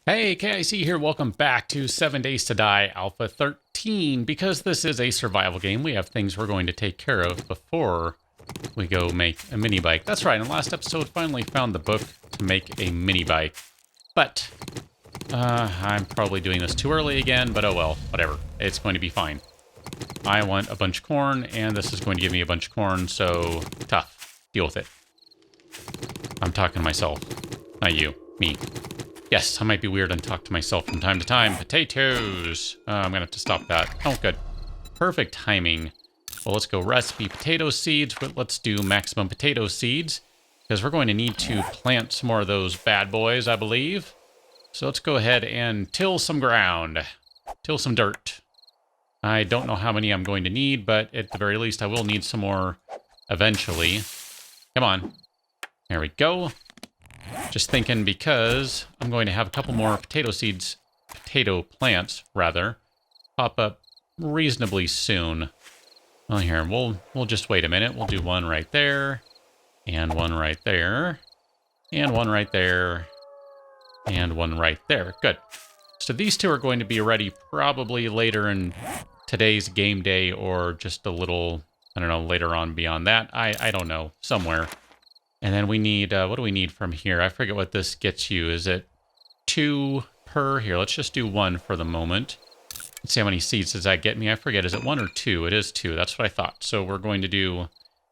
Hey, KIC here. Welcome back to 7 Days to Die Alpha 13. Because this is a survival game, we have things we're going to take care of before we go make a mini bike. That's right, in the last episode, finally found the book to make a mini bike. But, I'm probably doing this too early again, but oh well, whatever. It's going to be fine. I want a bunch of corn, and this is going to give me a bunch of corn, so tough. Deal with it. I'm talking to myself. Not you. Me. Yes, I might be weird and talk to myself from time to time. Potatoes! I'm gonna have to stop that. Oh, good. Perfect timing. Well, let's go recipe potato seeds. But let's do maximum potato seeds, because we're going to need to plant some more of those bad boys, I believe. So let's go ahead and till some ground. Till some dirt. I don't know how many I'm going to need, but at the very least, I will need some more eventually. Come on. There we go. Just thinking because I'm going to have a couple more potato plants, rather, pop up reasonably soon. Well, here, we'll just wait a minute. We'll do one right there, and one right there, and one right there, and one right there. Good. So these two are going to be ready probably later in today's game day, or just a little, I don't know, later on beyond that. I don't know, somewhere. And then we need, what do we need from here? I forget what this gets you. Is it 2 per? Here, let's just do 1 for the moment. Let's see how many seeds does that get me. I forget, is it 1 or 2? It is 2, that's what I thought. So we're going to do, I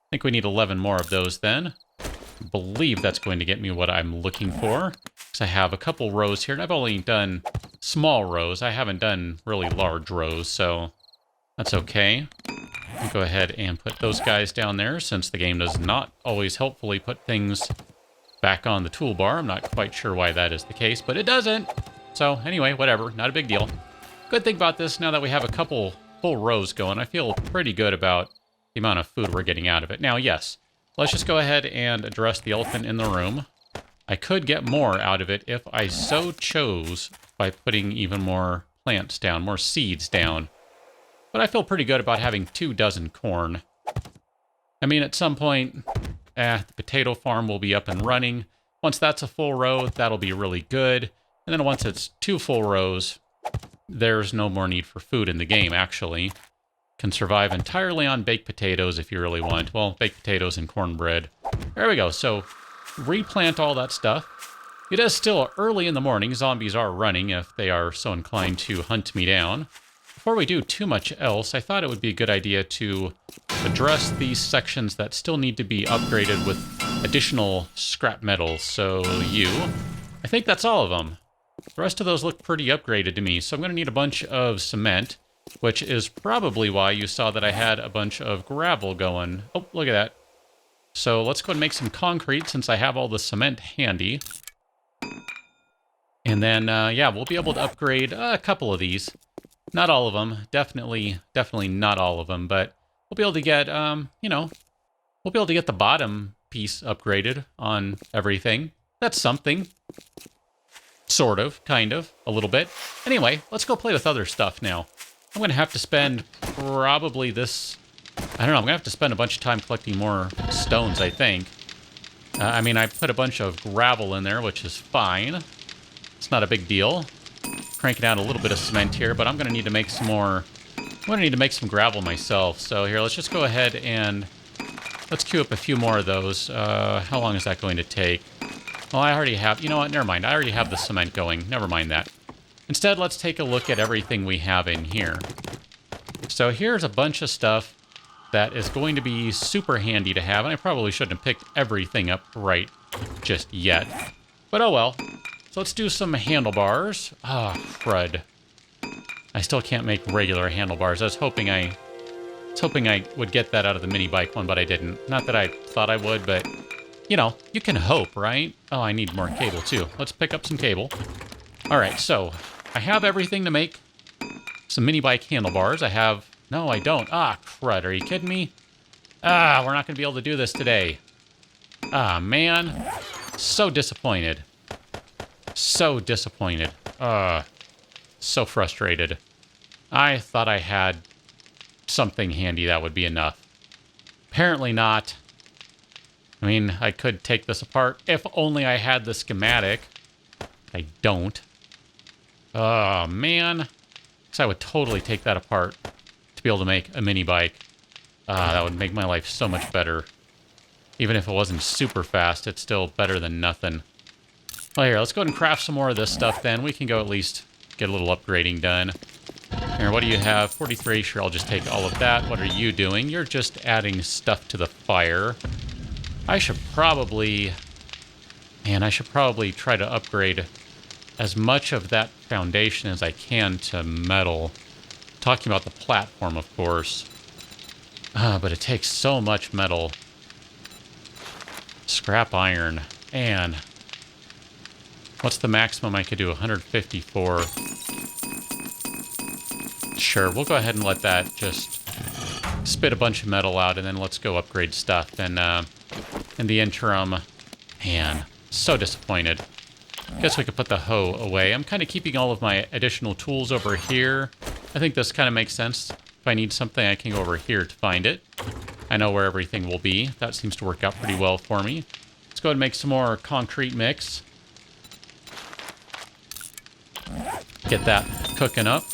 think we need 11 more of those then. I believe that's going to get me what I'm looking for. Because I have a couple rows here, and I've only done small rows. I haven't done really large rows, so that's okay. I'll go ahead and put those guys down there, since the game does not always helpfully put things back on the toolbar. I'm not quite sure why that is the case, but it doesn't. So anyway, whatever, not a big deal. Good thing about this, now that we have a couple full rows going, I feel pretty good about the amount of food we're getting out of it. Now, yes, let's just go ahead and address the elephant in the room. I could get more out of it if I so chose by putting even more plants down, more seeds down. But I feel pretty good about having 2 dozen corn. I mean, at some point, the potato farm will be up and running. Once that's a full row, that'll be really good. And then once it's 2 full rows, there's no more need for food in the game, actually. Can survive entirely on baked potatoes if you really want. Well, baked potatoes and cornbread. There we go. So, replant all that stuff. It is still early in the morning. Zombies are running if they are so inclined to hunt me down. Before we do too much else, I thought it would be a good idea to address these sections that still need to be upgraded with additional scrap metal. So I think that's all of them. The rest of those look pretty upgraded to me, so I'm going to need a bunch of cement, which is probably why you saw that I had a bunch of gravel going. Oh, look at that. So let's go and make some concrete since I have all the cement handy. And then, yeah, we'll be able to upgrade a couple of these. Not all of them. Definitely not all of them, but we'll be able to get, you know, we'll be able to get the bottom piece upgraded on everything. That's something. Sort of, kind of, a little bit. Anyway, let's go play with other stuff now. I'm going to have to spend probably this, I don't know, I'm going to have to spend a bunch of time collecting more stones, I think. I mean, I put a bunch of gravel in there, which is fine. It's not a big deal. Cranking out a little bit of cement here, but I'm going to need to make some more. I'm going to need to make some gravel myself. So here, let's just go ahead and let's queue up a few more of those. How long is that going to take? Well, I already have, you know what, never mind. I already have the cement going. Never mind that. Instead, let's take a look at everything we have in here. So here's a bunch of stuff that is going to be super handy to have, and I probably shouldn't have picked everything up right just yet. But oh well. So let's do some handlebars. Ah, crud. I still can't make regular handlebars. I was hoping I would get that out of the mini bike one, but I didn't. Not that I thought I would, but, you know, you can hope, right? Oh, I need more cable, too. Let's pick up some cable. All right, so I have everything to make some mini bike handlebars. I have... No, I don't. Ah, crud. Are you kidding me? Ah, we're not going to be able to do this today. Ah, man. So disappointed. So disappointed. So frustrated. I thought I had something handy that would be enough. Apparently not. I mean, I could take this apart if only I had the schematic. I don't. Oh, man. Because I would totally take that apart to be able to make a mini bike. That would make my life so much better. Even if it wasn't super fast, it's still better than nothing. Well, here, let's go ahead and craft some more of this stuff then. We can go at least get a little upgrading done. Here, what do you have? 43, sure, I'll just take all of that. What are you doing? You're just adding stuff to the fire. I should probably... Man, I should probably try to upgrade as much of that foundation as I can to metal. Talking about the platform, of course. But it takes so much metal. Scrap iron. And what's the maximum I could do? 154. Sure, we'll go ahead and let that just spit a bunch of metal out, and then let's go upgrade stuff. And in the interim, man, so disappointed. Guess we could put the hoe away. I'm kind of keeping all of my additional tools over here. I think this kind of makes sense. If I need something, I can go over here to find it. I know where everything will be. That seems to work out pretty well for me. Let's go ahead and make some more concrete mix. Get that cooking up.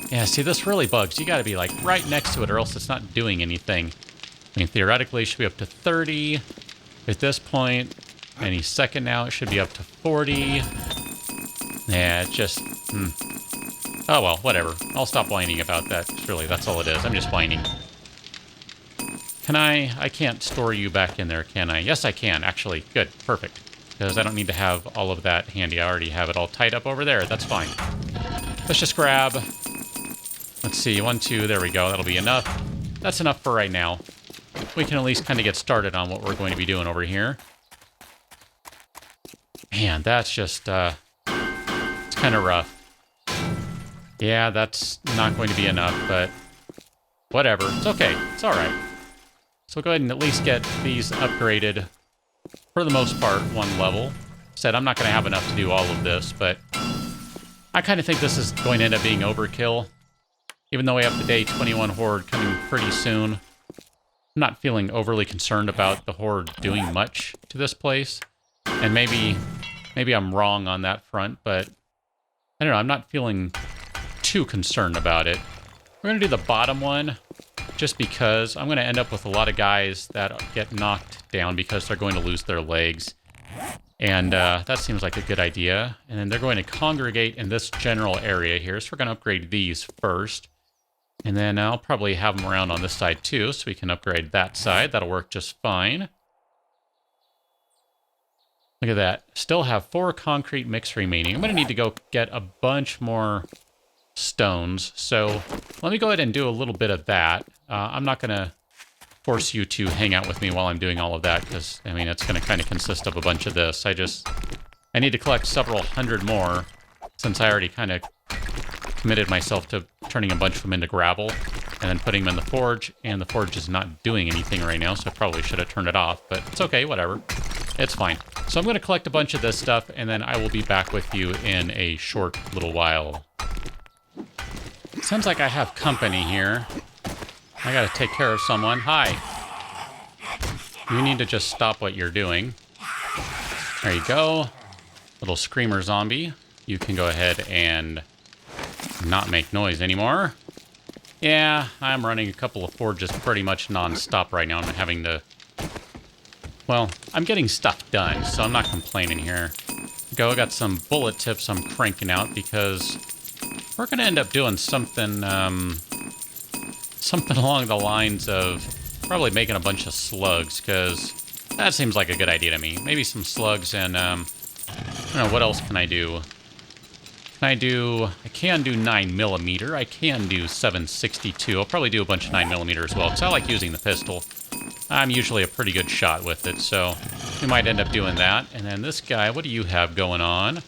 Yeah, see, this really bugs. You got to be, like, right next to it or else it's not doing anything. I mean, theoretically, it should be up to 30. At this point, any second now, it should be up to 40. Yeah, it's just... Oh, well, whatever. I'll stop whining about that. Really, that's all it is. I'm just whining. Can I can't store you back in there, can I? Yes, I can, actually. Good. Perfect. Because I don't need to have all of that handy. I already have it all tied up over there. That's fine. Let's just grab... Let's see. 1, 2. There we go. That'll be enough. That's enough for right now. We can at least kind of get started on what we're going to be doing over here. Man, that's just... it's kind of rough. Yeah, that's not going to be enough, but... Whatever. It's okay. It's alright. So we'll go ahead and at least get these upgraded, for the most part, one level. Said I'm not going to have enough to do all of this, but I kind of think this is going to end up being overkill. Even though we have the day 21 horde coming pretty soon, I'm not feeling overly concerned about the horde doing much to this place. And maybe I'm wrong on that front, but I don't know, I'm not feeling too concerned about it. We're going to do the bottom one, just because I'm going to end up with a lot of guys that get knocked down because they're going to lose their legs. And that seems like a good idea. And then they're going to congregate in this general area here. So we're going to upgrade these first. And then I'll probably have them around on this side too, so we can upgrade that side. That'll work just fine. Look at that. Still have 4 concrete mix remaining. I'm going to need to go get a bunch more stones. So let me go ahead and do a little bit of that. I'm not going to force you to hang out with me while I'm doing all of that, because, I mean, it's going to kind of consist of a bunch of this. I need to collect several hundred more, since I already kind of committed myself to turning a bunch of them into gravel and then putting them in the forge, and the forge is not doing anything right now, so I probably should have turned it off, but it's okay, whatever. It's fine. So I'm going to collect a bunch of this stuff, and then I will be back with you in a short little while. Sounds like I have company here. I gotta take care of someone. Hi. You need to just stop what you're doing. There you go. Little screamer zombie. You can go ahead and not make noise anymore. Yeah, I'm running a couple of forges pretty much non-stop right now. I'm having to... Well, I'm getting stuff done, so I'm not complaining here. I got some bullet tips I'm cranking out because we're going to end up doing something, something along the lines of probably making a bunch of slugs, because that seems like a good idea to me. Maybe some slugs and, I don't know, what else can I do? I can do 9mm. I can do 7.62. I'll probably do a bunch of 9mm as well, because I like using the pistol. I'm usually a pretty good shot with it, so we might end up doing that. And then this guy, what do you have going on?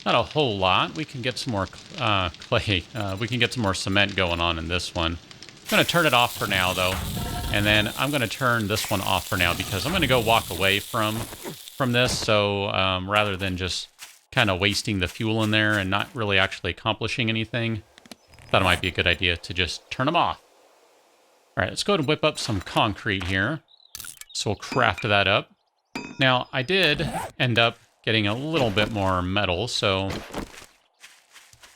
Not a whole lot. We can get some more clay. We can get some more cement going on in this one. I'm going to turn it off for now, though. And then I'm going to turn this one off for now, because I'm going to go walk away from this. So rather than just kind of wasting the fuel in there and not really actually accomplishing anything, I thought it might be a good idea to just turn them off. All right, let's go ahead and whip up some concrete here. So we'll craft that up. Now, I did end up getting a little bit more metal, so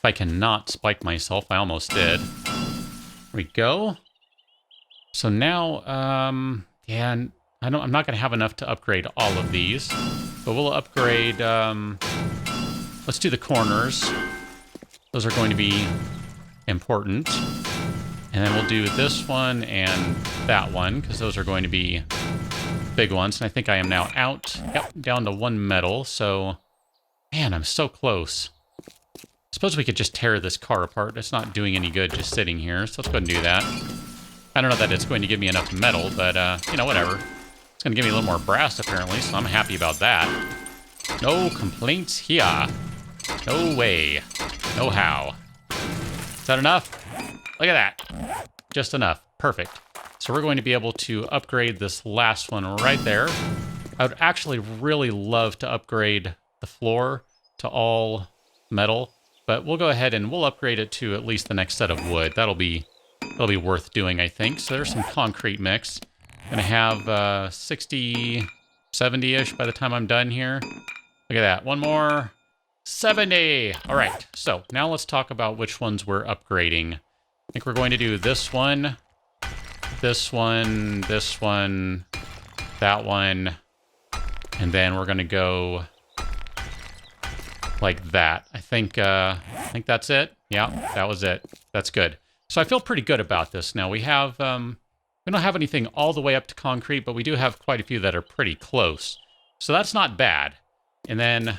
If I cannot spike myself, I almost did. There we go. So now, yeah, I'm not going to have enough to upgrade all of these, but we'll upgrade, let's do the corners. Those are going to be important. And then we'll do this one and that one, because those are going to be big ones. And I think I am now out, yep, down to 1 metal. So, man, I'm so close. Suppose we could just tear this car apart. It's not doing any good just sitting here, so let's go ahead and do that. I don't know that it's going to give me enough metal, but, you know, whatever. It's going to give me a little more brass, apparently, so I'm happy about that. No complaints here. No way. No how. Is that enough? Look at that. Just enough. Perfect. So we're going to be able to upgrade this last one right there. I would actually really love to upgrade the floor to all metal, but we'll go ahead and we'll upgrade it to at least the next set of wood. That'll be worth doing, I think. So there's some concrete mix. Gonna have 60, 70-ish by the time I'm done here. Look at that. One more. 70. All right. So now let's talk about which ones we're upgrading. I think we're going to do this one, this one, this one, that one, and then we're going to go like that. I think that's it. Yeah, that was it. That's good. So I feel pretty good about this now. We have we don't have anything all the way up to concrete, but we do have quite a few that are pretty close. So that's not bad. And then,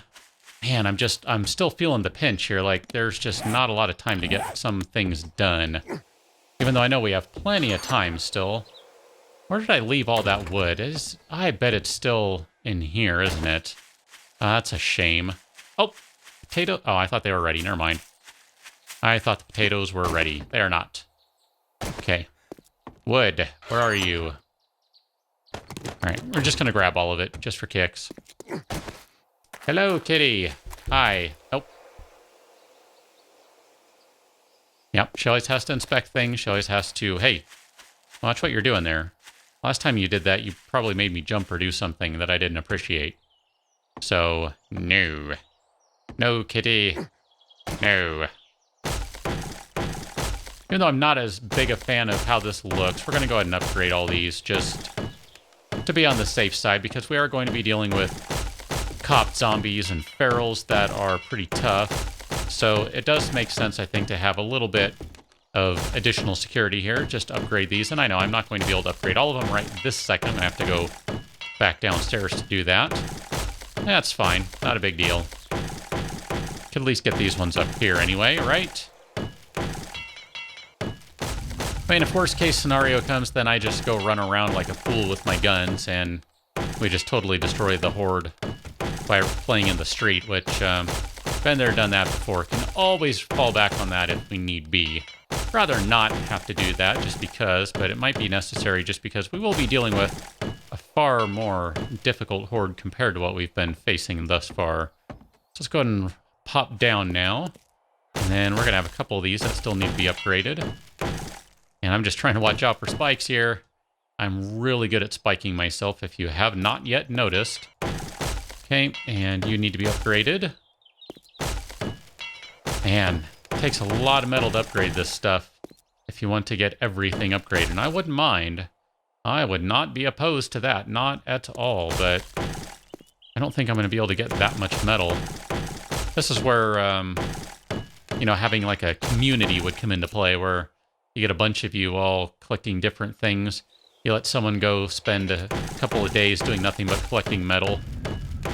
man, I'm still feeling the pinch here. Like, there's just not a lot of time to get some things done. Even though I know we have plenty of time still. Where did I leave all that wood? I bet it's still in here, isn't it? That's a shame. Oh, potato. Oh, I thought they were ready. Never mind. I thought the potatoes were ready. They are not. Okay. Wood, where are you? All right, we're just going to grab all of it, just for kicks. Hello, kitty. Hi. Oh. Yep, she always has to inspect things. She always has to... Hey, watch what you're doing there. Last time you did that, you probably made me jump or do something that I didn't appreciate. So, no. No, kitty. No. Even though I'm not as big a fan of how this looks, we're going to go ahead and upgrade all these just to be on the safe side, because we are going to be dealing with cop zombies and ferals that are pretty tough. So it does make sense, I think, to have a little bit of additional security here. Just upgrade these. And I know I'm not going to be able to upgrade all of them right this second. I'm going to have to go back downstairs to do that. That's fine. Not a big deal. Could at least get these ones up here anyway, right? I mean, if worst case scenario comes, then I just go run around like a fool with my guns, and we just totally destroy the horde by playing in the street, which, been there, done that before. Can always fall back on that if we need be. Rather not have to do that just because, but it might be necessary just because we will be dealing with a far more difficult horde compared to what we've been facing thus far. So let's go ahead and pop down now. And then we're going to have a couple of these that still need to be upgraded. And I'm just trying to watch out for spikes here. I'm really good at spiking myself, if you have not yet noticed. Okay, and you need to be upgraded. Man, it takes a lot of metal to upgrade this stuff if you want to get everything upgraded. And I wouldn't mind. I would not be opposed to that, not at all, but I don't think I'm going to be able to get that much metal. This is where, you know, having like a community would come into play, where you get a bunch of you all collecting different things. You let someone go spend a couple of days doing nothing but collecting metal.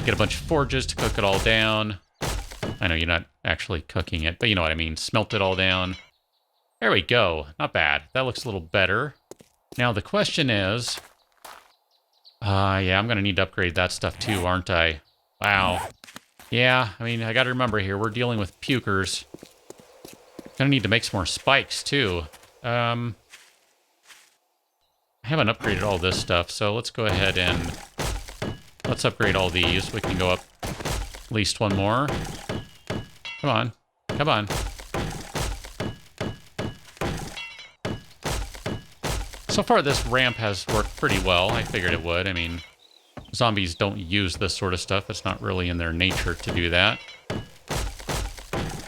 Get a bunch of forges to cook it all down. I know you're not actually cooking it, but you know what I mean. Smelt it all down. There we go. Not bad. That looks a little better. Now the question is... yeah, I'm going to need to upgrade that stuff too, aren't I? Wow. Yeah, I mean, I got to remember here, we're dealing with pukers. Gonna need to make some more spikes too. I haven't upgraded all this stuff, so let's go ahead and let's upgrade all these. We can go up at least one more. Come on. Come on. So far, this ramp has worked pretty well. I figured it would. I mean, zombies don't use this sort of stuff. It's not really in their nature to do that.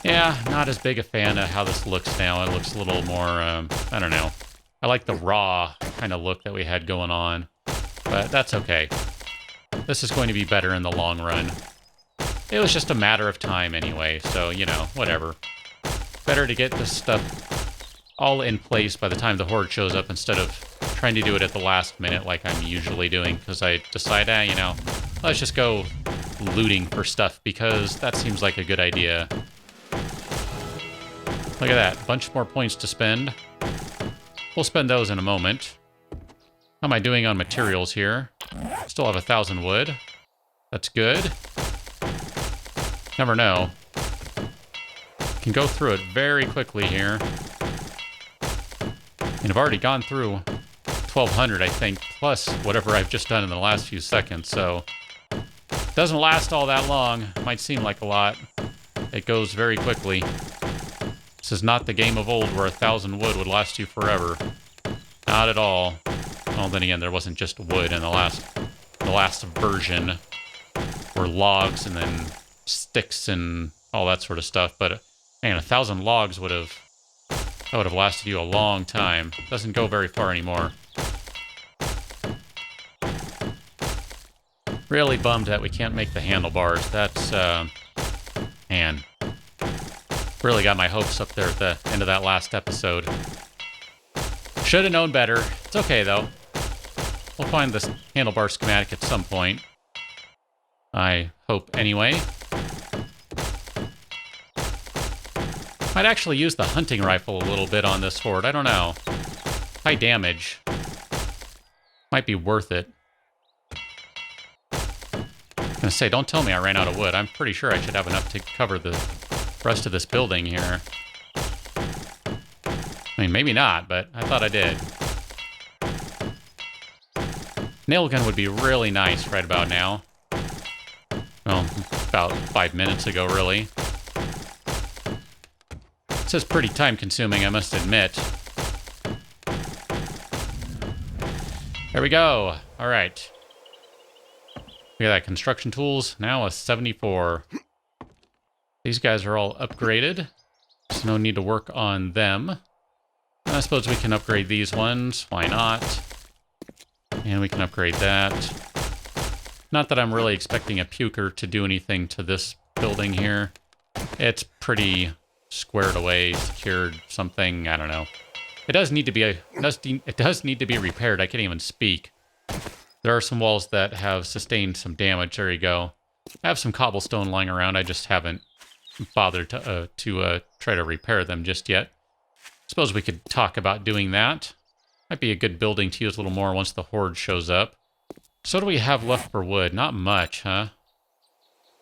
Yeah, not as big a fan of how this looks now. It looks a little more, I don't know. I like the raw kind of look that we had going on, but that's okay. This is going to be better in the long run. It was just a matter of time anyway, so, you know, whatever. Better to get this stuff all in place by the time the horde shows up instead of trying to do it at the last minute like I'm usually doing, because I decide, you know, let's just go looting for stuff because that seems like a good idea. Look at that. Bunch more points to spend. We'll spend those in a moment. How am I doing on materials here? Still have 1,000 wood. That's good. Never know. Can go through it very quickly here. And I've already gone through 1,200, I think, plus whatever I've just done in the last few seconds, so it doesn't last all that long. Might seem like a lot. It goes very quickly. This is not the game of old where 1,000 wood would last you forever. Not at all. Well, then again, there wasn't just wood in the last version. Were logs and then sticks and all that sort of stuff. But man, 1,000 logs would have lasted you a long time. Doesn't go very far anymore. Really bummed that we can't make the handlebars. That's man. Really got my hopes up there at the end of that last episode. Should have known better. It's okay, though. We'll find this handlebar schematic at some point. I hope, anyway. Might actually use the hunting rifle a little bit on this horde. I don't know. High damage. Might be worth it. I'm gonna say, don't tell me I ran out of wood. I'm pretty sure I should have enough to cover the rest of this building here. I mean, maybe not, but I thought I did. Nail gun would be really nice right about now. Well, about 5 minutes ago, really. This is pretty time-consuming, I must admit. There we go. All right. Look at that. Construction tools, now a 74. These guys are all upgraded, so no need to work on them. And I suppose we can upgrade these ones. Why not? And we can upgrade that. Not that I'm really expecting a puker to do anything to this building here. It's pretty squared away, secured, something. I don't know. It does need to be it does need to be repaired. I can't even speak. There are some walls that have sustained some damage. There you go. I have some cobblestone lying around. I just haven't bothered to try to repair them just yet. Suppose we could talk about doing that. Might be a good building to use a little more once the horde shows up. So what do we have left for wood? Not much, huh?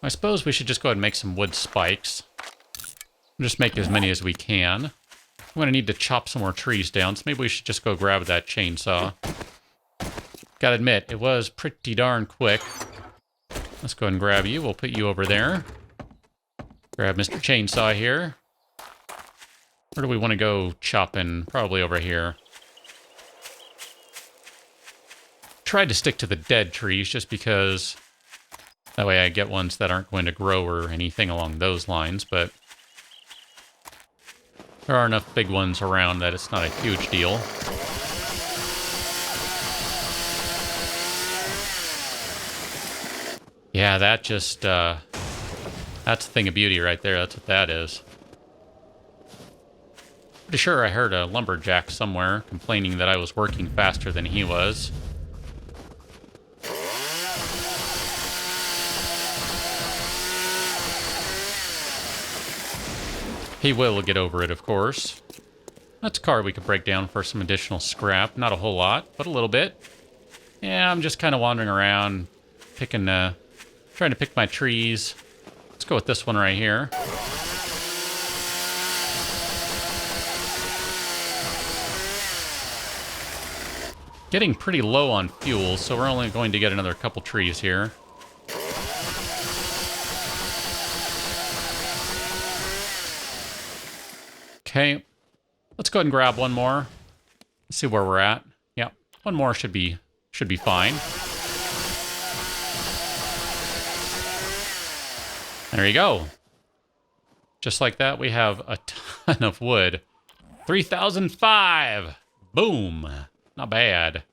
I suppose we should just go ahead and make some wood spikes. Just make as many as we can. I'm going to need to chop some more trees down, so maybe we should just go grab that chainsaw. Gotta admit, it was pretty darn quick. Let's go ahead and grab you. We'll put you over there. Grab Mr. Chainsaw here. Where do we want to go chopping? Probably over here. Tried to stick to the dead trees just because that way I get ones that aren't going to grow or anything along those lines, but there are enough big ones around that it's not a huge deal. Yeah, that just, that's a thing of beauty right there. That's what that is. Pretty sure I heard a lumberjack somewhere complaining that I was working faster than he was. He will get over it, of course. That's a car we could break down for some additional scrap. Not a whole lot, but a little bit. Yeah, I'm just kind of wandering around, picking, trying to pick my trees. Let's go with this one right here. Getting pretty low on fuel, so we're only going to get another couple trees here. Okay, let's go ahead and grab one more. Let's see where we're at. Yeah, one more should be fine. There you go. Just like that, we have a ton of wood. 3005! Boom! Not bad.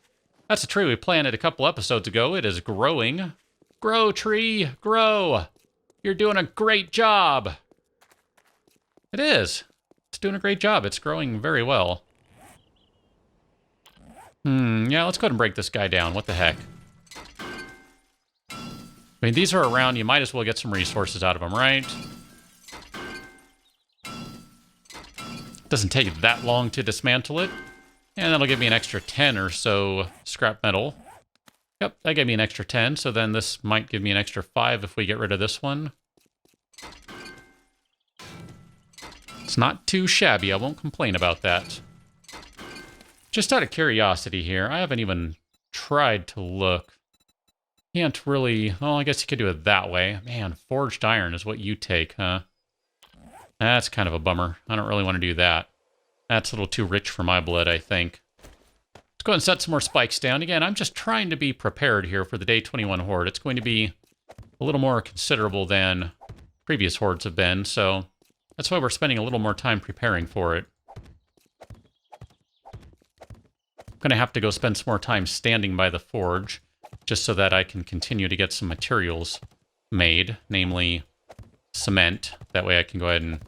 That's a tree we planted a couple episodes ago. It is growing. Grow, tree, grow! You're doing a great job! It is. It's doing a great job. It's growing very well. Yeah, let's go ahead and break this guy down. What the heck? I mean, these are around. You might as well get some resources out of them, right? Doesn't take that long to dismantle it. And that'll give me an extra 10 or so scrap metal. Yep, that gave me an extra 10. So then this might give me an extra 5 if we get rid of this one. It's not too shabby. I won't complain about that. Just out of curiosity here, I haven't even tried to look. Can't really... Well, I guess you could do it that way. Man, forged iron is what you take, huh? That's kind of a bummer. I don't really want to do that. That's a little too rich for my blood, I think. Let's go ahead and set some more spikes down. Again, I'm just trying to be prepared here for the Day 21 Horde. It's going to be a little more considerable than previous Hordes have been, so that's why we're spending a little more time preparing for it. I'm going to have to go spend some more time standing by the forge, just so that I can continue to get some materials made, namely cement. That way I can go ahead and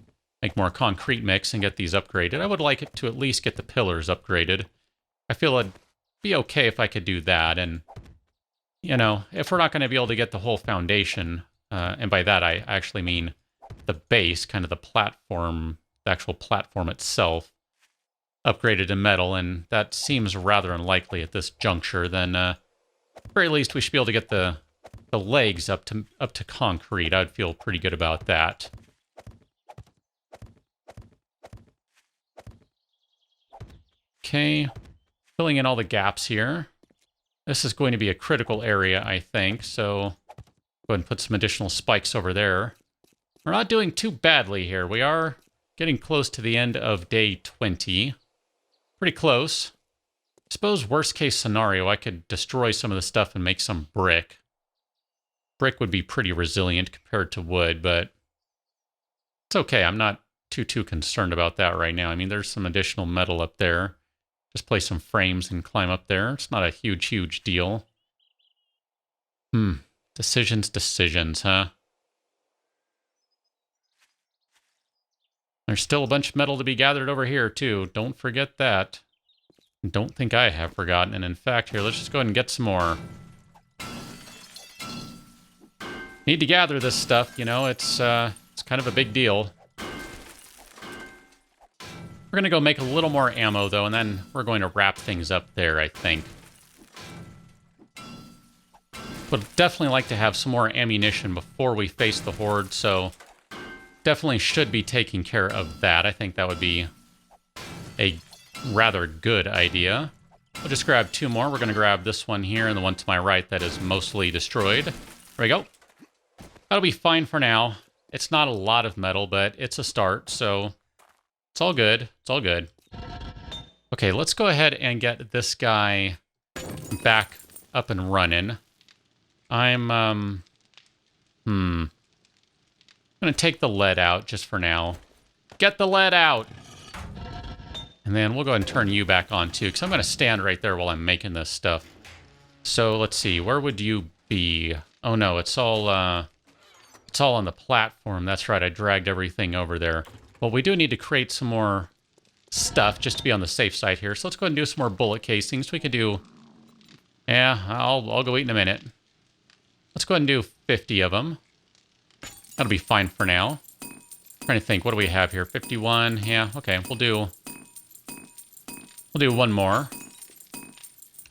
make more concrete mix and get these upgraded. I would like it to at least get the pillars upgraded. I feel it'd be okay if I could do that. And, you know, if we're not going to be able to get the whole foundation, and by that I actually mean the base, kind of the platform, the actual platform itself, upgraded in metal, and that seems rather unlikely at this juncture, then at the very least we should be able to get the legs up to concrete. I'd feel pretty good about that. Okay, filling in all the gaps here. This is going to be a critical area, I think, so go ahead and put some additional spikes over there. We're not doing too badly here. We are getting close to the end of day 20. Pretty close. I suppose worst case scenario, I could destroy some of the stuff and make some brick. Brick would be pretty resilient compared to wood, but it's okay. I'm not too concerned about that right now. I mean, there's some additional metal up there. Just place some frames and climb up there. It's not a huge deal. Decisions, huh? There's still a bunch of metal to be gathered over here, too. Don't forget that. Don't think I have forgotten. And in fact, here, let's just go ahead and get some more. Need to gather this stuff, you know. It's kind of a big deal. We're going to go make a little more ammo, though, and then we're going to wrap things up there, I think. Would definitely like to have some more ammunition before we face the Horde, so definitely should be taking care of that. I think that would be a rather good idea. We'll just grab 2 more. We're going to grab this one here and the one to my right that is mostly destroyed. There we go. That'll be fine for now. It's not a lot of metal, but it's a start, so it's all good. It's all good. Okay, let's go ahead and get this guy back up and running. I'm going to take the lead out just for now. Get the lead out! And then we'll go ahead and turn you back on, too, because I'm going to stand right there while I'm making this stuff. So, let's see. Where would you be? Oh, no. It's all on the platform. That's right. I dragged everything over there. Well, we do need to create some more stuff just to be on the safe side here. So let's go ahead and do some more bullet casings. We could do... Yeah, I'll go eat in a minute. Let's go ahead and do 50 of them. That'll be fine for now. Trying to think, what do we have here? 51. Yeah, okay. We'll do one more.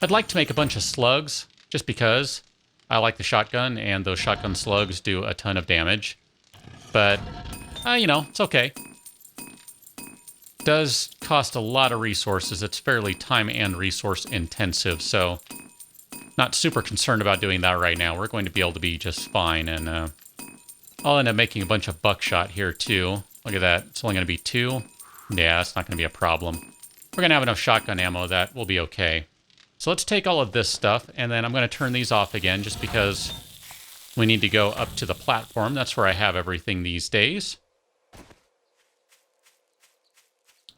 I'd like to make a bunch of slugs, just because I like the shotgun, and those shotgun slugs do a ton of damage. But, you know, it's okay. Does cost a lot of resources. It's fairly time and resource intensive, so not super concerned about doing that right now. We're going to be able to be just fine, and I'll end up making a bunch of buckshot here, too. Look at that. It's only going to be 2. Yeah, that's not going to be a problem. We're going to have enough shotgun ammo that will be okay. So let's take all of this stuff, and then I'm going to turn these off again, just because we need to go up to the platform. That's where I have everything these days.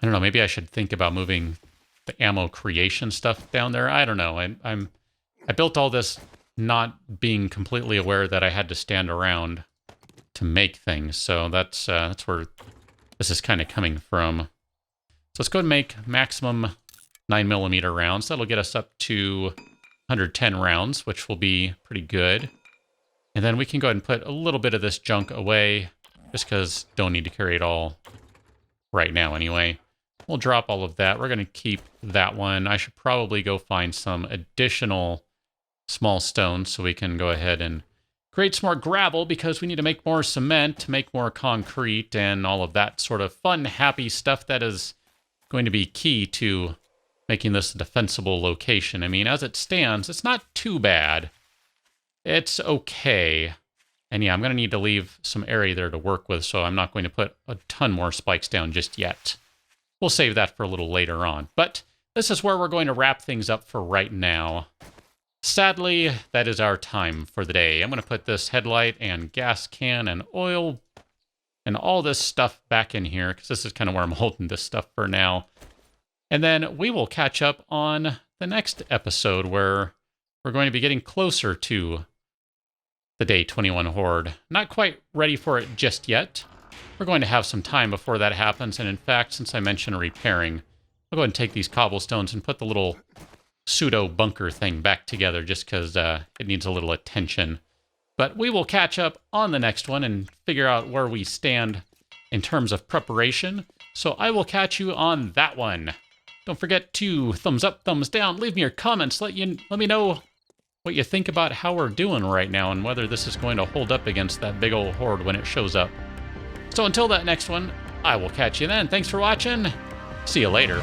I don't know, maybe I should think about moving the ammo creation stuff down there. I don't know. I built all this not being completely aware that I had to stand around to make things. So that's where this is kind of coming from. So let's go ahead and make maximum 9mm rounds. That'll get us up to 110 rounds, which will be pretty good. And then we can go ahead and put a little bit of this junk away, just because don't need to carry it all right now anyway. We'll drop all of that. We're going to keep that one. I should probably go find some additional small stones so we can go ahead and create some more gravel, because we need to make more cement, to make more concrete, and all of that sort of fun, happy stuff that is going to be key to making this a defensible location. I mean, as it stands, it's not too bad. It's okay. And yeah, I'm going to need to leave some area there to work with, so I'm not going to put a ton more spikes down just yet. We'll save that for a little later on. But this is where we're going to wrap things up for right now. Sadly, that is our time for the day. I'm going to put this headlight and gas can and oil and all this stuff back in here, because this is kind of where I'm holding this stuff for now. And then we will catch up on the next episode, where we're going to be getting closer to the Day 21 Horde. Not quite ready for it just yet. We're going to have some time before that happens, and in fact, since I mentioned repairing, I'll go ahead and take these cobblestones and put the little pseudo bunker thing back together, just because it needs a little attention. But we will catch up on the next one and figure out where we stand in terms of preparation. So I will catch you on that one. Don't forget to thumbs up, thumbs down, leave me your comments, let me know what you think about how we're doing right now and whether this is going to hold up against that big old horde when it shows up. So until that next one, I will catch you then. Thanks for watching. See you later.